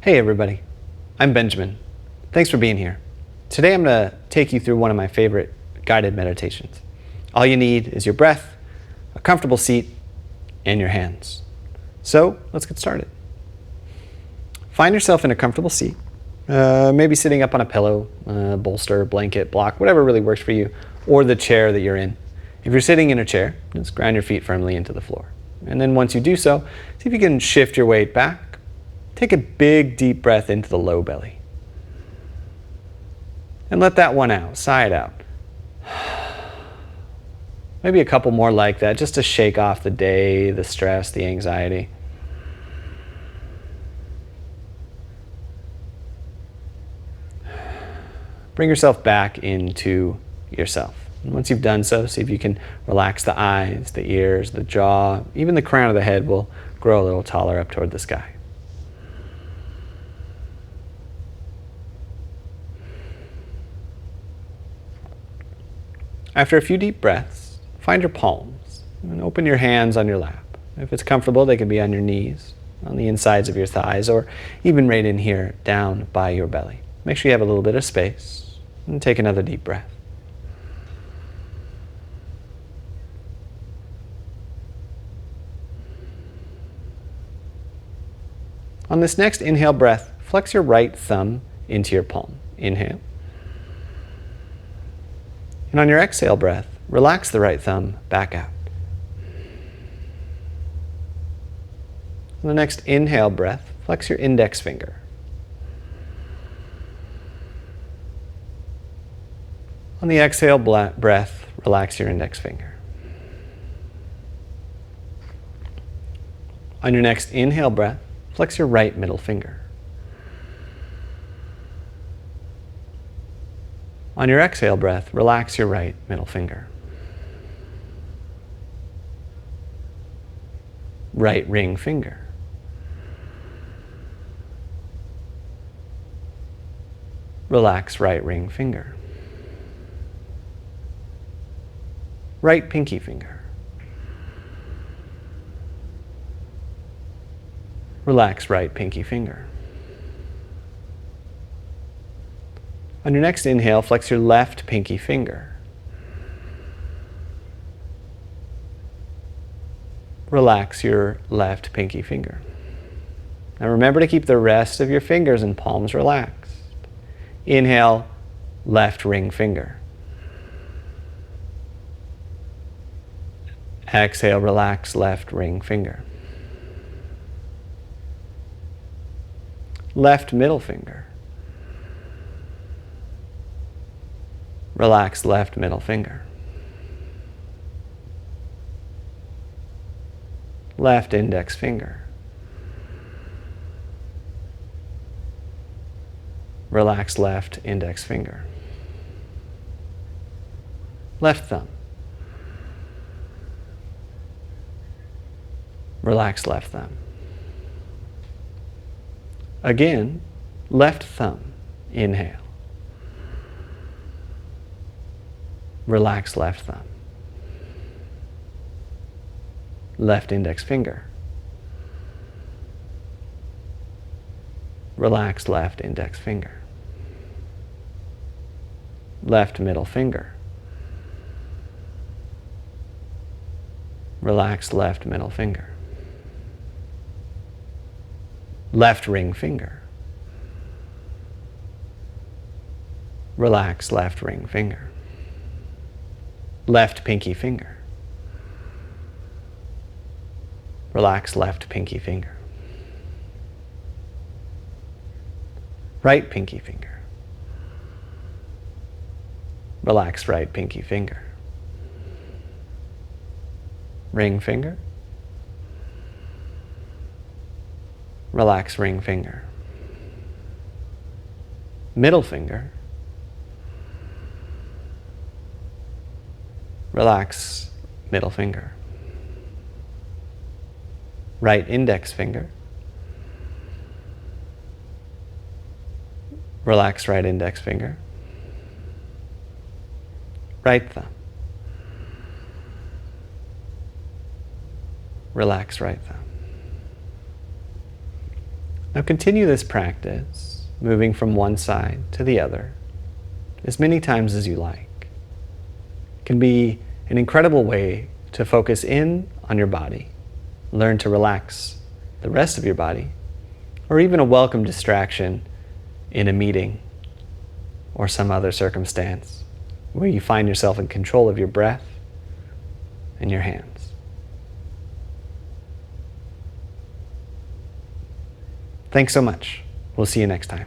Hey everybody, I'm Benjamin. Thanks for being here. Today I'm going to take you through one of my favorite guided meditations. All you need is your breath, a comfortable seat, and your hands. So let's get started. Find yourself in a comfortable seat, maybe sitting up on a pillow, bolster, blanket, block, whatever really works for you, or the chair that you're in. If you're sitting in a chair, just ground your feet firmly into the floor. And then once you do so, see if you can shift your weight back. Take a big, deep breath into the low belly. And let that one out, sigh it out. Maybe a couple more like that, just to shake off the day, the stress, the anxiety. Bring yourself back into yourself. And once you've done so, see if you can relax the eyes, the ears, the jaw, even the crown of the head will grow a little taller up toward the sky. After a few deep breaths, find your palms and open your hands on your lap. If it's comfortable, they can be on your knees, on the insides of your thighs, or even right in here, down by your belly. Make sure you have a little bit of space, and take another deep breath. On this next inhale breath, flex your right thumb into your palm. Inhale. And on your exhale breath, relax the right thumb back out. On the next inhale breath, flex your index finger. On the exhale breath, relax your index finger. On your next inhale breath, flex your right middle finger. On your exhale breath, relax your right middle finger. Right ring finger. Relax right ring finger. Right pinky finger. Relax right pinky finger. On your next inhale, flex your left pinky finger. Relax your left pinky finger. Now remember to keep the rest of your fingers and palms relaxed. Inhale, left ring finger. Exhale, relax left ring finger. Left middle finger. Relax left middle finger. Left index finger. Relax left index finger. Left thumb. Relax left thumb. Again, left thumb. Inhale. Relax left thumb. Left index finger. Relax left index finger. Left middle finger. Relax left middle finger. Left ring finger. Relax left ring finger. Left pinky finger. Relax left pinky finger. Right pinky finger. Relax right pinky finger. Ring finger. Relax ring finger. Middle finger. Relax middle finger. Right index finger. Relax right index finger. Right thumb. Relax right thumb. Now continue this practice, moving from one side to the other, as many times as you like. It can be an incredible way to focus in on your body, learn to relax the rest of your body, or even a welcome distraction in a meeting or some other circumstance where you find yourself in control of your breath and your hands. Thanks so much. We'll see you next time.